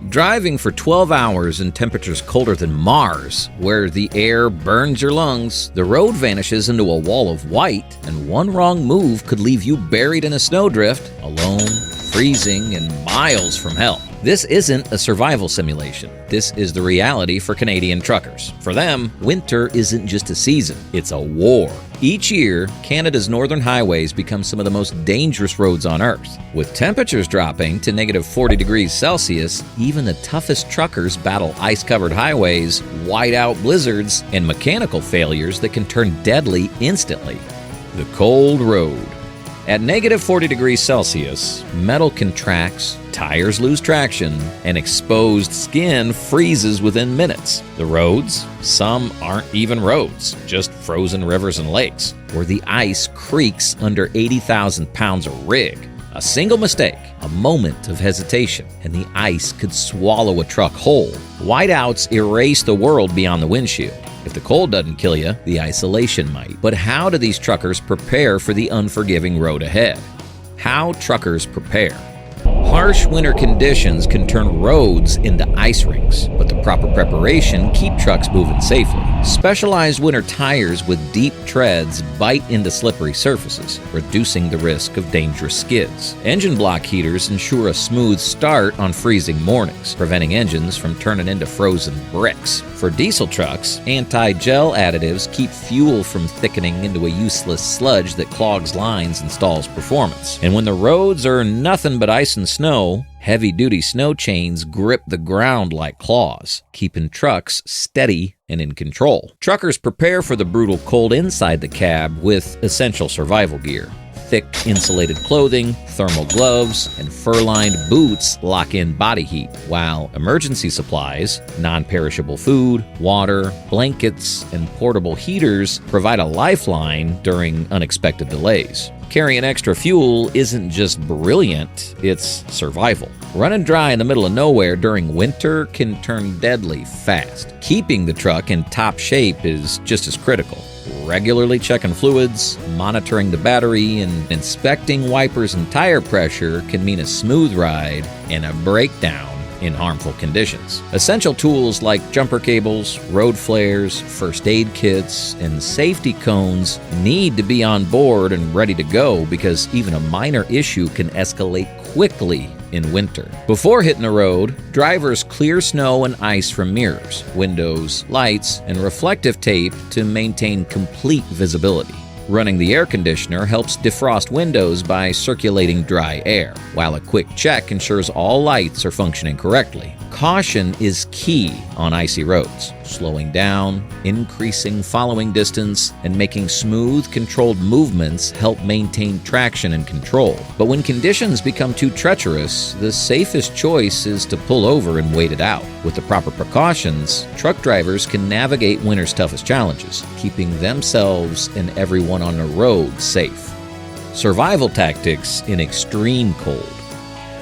Driving for 12 hours in temperatures colder than Mars, where the air burns your lungs, the road vanishes into a wall of white, and one wrong move could leave you buried in a snowdrift, alone, freezing, and miles from help. This isn't a survival simulation. This is the reality for Canadian truckers. For them, winter isn't just a season, it's a war. Each year, Canada's northern highways become some of the most dangerous roads on Earth. With temperatures dropping to negative 40 degrees Celsius, even the toughest truckers battle ice-covered highways, whiteout blizzards, and mechanical failures that can turn deadly instantly. The cold road. At negative 40 degrees Celsius, metal contracts, tires lose traction, and exposed skin freezes within minutes. The roads, some aren't even roads, just frozen rivers and lakes, where the ice creaks under 80,000 pounds of rig. A single mistake, a moment of hesitation, and the ice could swallow a truck whole. Whiteouts erase the world beyond the windshield. If the cold doesn't kill you, the isolation might. But how do these truckers prepare for the unforgiving road ahead? How truckers prepare. Harsh winter conditions can turn roads into ice rinks, but the proper preparation keep trucks moving safely. Specialized winter tires with deep treads bite into slippery surfaces, reducing the risk of dangerous skids. Engine block heaters ensure a smooth start on freezing mornings, preventing engines from turning into frozen bricks. For diesel trucks, anti-gel additives keep fuel from thickening into a useless sludge that clogs lines and stalls performance. And when the roads are nothing but ice and snow, heavy-duty snow chains grip the ground like claws, keeping trucks steady and in control. Truckers prepare for the brutal cold inside the cab with essential survival gear. Thick insulated clothing, thermal gloves, and fur-lined boots lock in body heat, while emergency supplies, non-perishable food, water, blankets, and portable heaters provide a lifeline during unexpected delays. Carrying extra fuel isn't just brilliant, it's survival. Running dry in the middle of nowhere during winter can turn deadly fast. Keeping the truck in top shape is just as critical. Regularly checking fluids, monitoring the battery, and inspecting wipers and tire pressure can mean a smooth ride and a breakdown in harmful conditions. Essential tools like jumper cables, road flares, first aid kits, and safety cones need to be on board and ready to go because even a minor issue can escalate quickly in winter. Before hitting the road, drivers clear snow and ice from mirrors, windows, lights, and reflective tape to maintain complete visibility. Running the air conditioner helps defrost windows by circulating dry air, while a quick check ensures all lights are functioning correctly. Caution is key on icy roads. Slowing down, increasing following distance, and making smooth, controlled movements help maintain traction and control. But when conditions become too treacherous, the safest choice is to pull over and wait it out. With the proper precautions, truck drivers can navigate winter's toughest challenges, keeping themselves and everyone on the road safe. Survival tactics in extreme cold.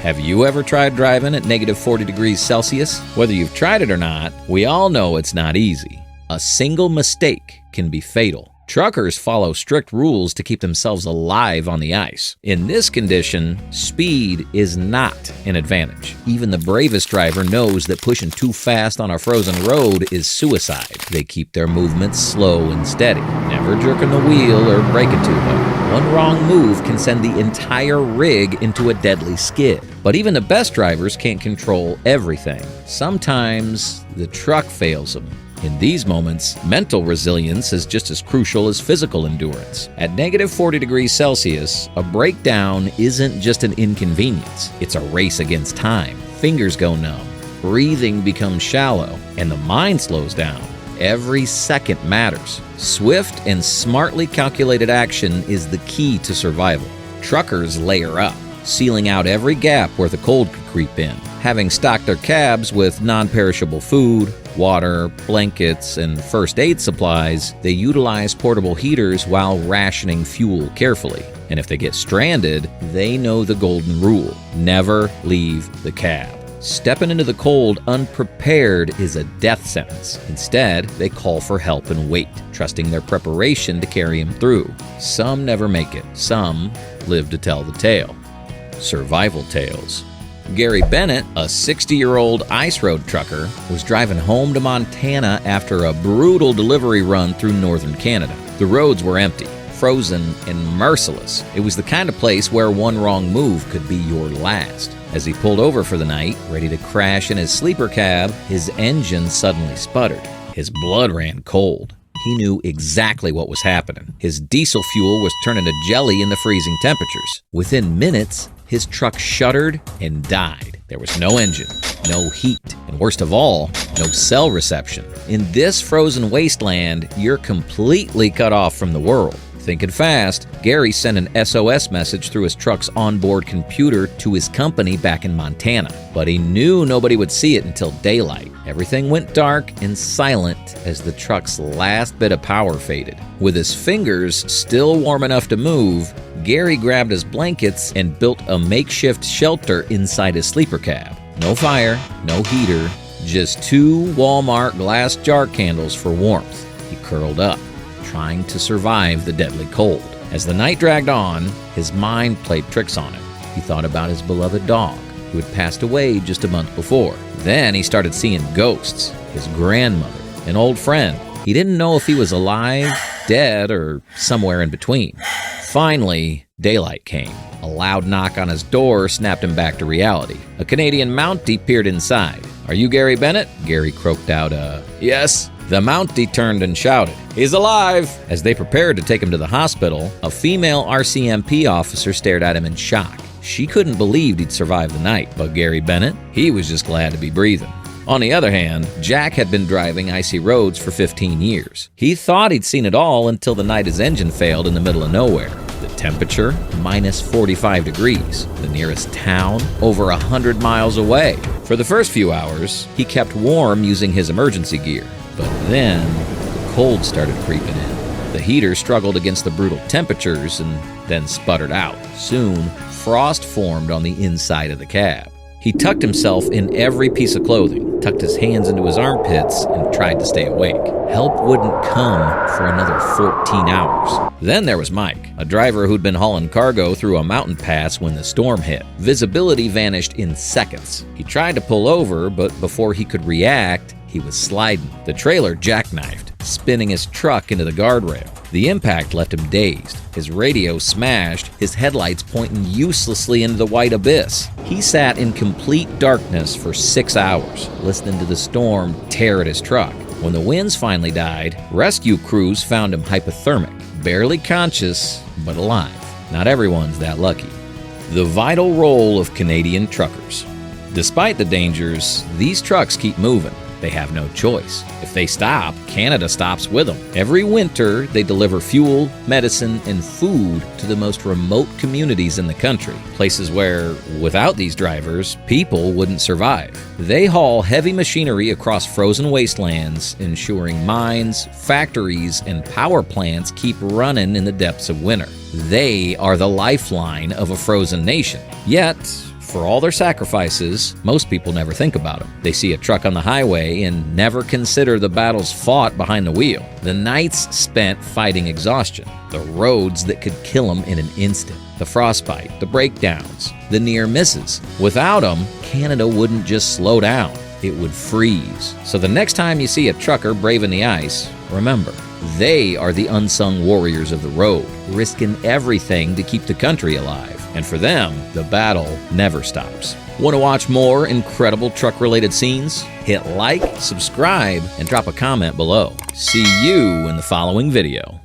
Have you ever tried driving at negative 40 degrees Celsius? Whether you've tried it or not, we all know it's not easy. A single mistake can be fatal. Truckers follow strict rules to keep themselves alive on the ice. In this condition, speed is not an advantage. Even the bravest driver knows that pushing too fast on a frozen road is suicide. They keep their movements slow and steady, never jerking the wheel or braking too hard. One wrong move can send the entire rig into a deadly skid. But even the best drivers can't control everything. Sometimes the truck fails them. In these moments, mental resilience is just as crucial as physical endurance. At negative 40 degrees Celsius, a breakdown isn't just an inconvenience. It's a race against time. Fingers go numb, breathing becomes shallow, and the mind slows down. Every second matters. Swift and smartly calculated action is the key to survival. Truckers layer up, sealing out every gap where the cold could creep in. Having stocked their cabs with non-perishable food, water, blankets, and first aid supplies, they utilize portable heaters while rationing fuel carefully. And if they get stranded, they know the golden rule: never leave the cab. Stepping into the cold unprepared is a death sentence. Instead, they call for help and wait, trusting their preparation to carry them through. Some never make it. Some live to tell the tale. Survival tales. Gary Bennett, a 60-year-old ice road trucker, was driving home to Montana after a brutal delivery run through northern Canada. The roads were empty, frozen, and merciless. It was the kind of place where one wrong move could be your last. As he pulled over for the night, ready to crash in his sleeper cab, his engine suddenly sputtered. His blood ran cold. He knew exactly what was happening. His diesel fuel was turning to jelly in the freezing temperatures. Within minutes, his truck shuddered and died. There was no engine, no heat, and worst of all, no cell reception. In this frozen wasteland, you're completely cut off from the world. Thinking fast, Gary sent an SOS message through his truck's onboard computer to his company back in Montana. But he knew nobody would see it until daylight. Everything went dark and silent as the truck's last bit of power faded. With his fingers still warm enough to move, Gary grabbed his blankets and built a makeshift shelter inside his sleeper cab. No fire, no heater, just 2 Walmart glass jar candles for warmth. He curled up, trying to survive the deadly cold. As the night dragged on, his mind played tricks on him. He thought about his beloved dog, who had passed away just a month before. Then he started seeing ghosts, his grandmother, an old friend. He didn't know if he was alive, dead, or somewhere in between. Finally, daylight came. A loud knock on his door snapped him back to reality. A Canadian Mountie peered inside. "Are you Gary Bennett?" Gary croaked out, "Yes." The Mountie turned and shouted, "He's alive!" As they prepared to take him to the hospital, a female RCMP officer stared at him in shock. She couldn't believe he'd survived the night, but Gary Bennett, he was just glad to be breathing. On the other hand, Jack had been driving icy roads for 15 years. He thought he'd seen it all until the night his engine failed in the middle of nowhere. The temperature, minus 45 degrees. The nearest town, over 100 miles away. For the first few hours, he kept warm using his emergency gear. But then, the cold started creeping in. The heater struggled against the brutal temperatures and then sputtered out. Soon, frost formed on the inside of the cab. He tucked himself in every piece of clothing, tucked his hands into his armpits, and tried to stay awake. Help wouldn't come for another 14 hours. Then there was Mike, a driver who'd been hauling cargo through a mountain pass when the storm hit. Visibility vanished in seconds. He tried to pull over, but before he could react, he was sliding. The trailer jackknifed, spinning his truck into the guardrail. The impact left him dazed. His radio smashed, his headlights pointing uselessly into the white abyss. He sat in complete darkness for 6 hours, listening to the storm tear at his truck. When the winds finally died, rescue crews found him hypothermic, barely conscious, but alive. Not everyone's that lucky. The vital role of Canadian truckers. Despite the dangers, these trucks keep moving. They have no choice. If they stop, Canada stops with them. Every winter, they deliver fuel, medicine, and food to the most remote communities in the country, places where, without these drivers, people wouldn't survive. They haul heavy machinery across frozen wastelands, ensuring mines, factories, and power plants keep running in the depths of winter. They are the lifeline of a frozen nation. Yet, for all their sacrifices, most people never think about them. They see a truck on the highway and never consider the battles fought behind the wheel, the nights spent fighting exhaustion, the roads that could kill them in an instant, the frostbite, the breakdowns, the near misses. Without them, Canada wouldn't just slow down, it would freeze. So the next time you see a trucker braving the ice, remember, they are the unsung warriors of the road, risking everything to keep the country alive. And for them, the battle never stops. Want to watch more incredible truck-related scenes? Hit like, subscribe, and drop a comment below. See you in the following video.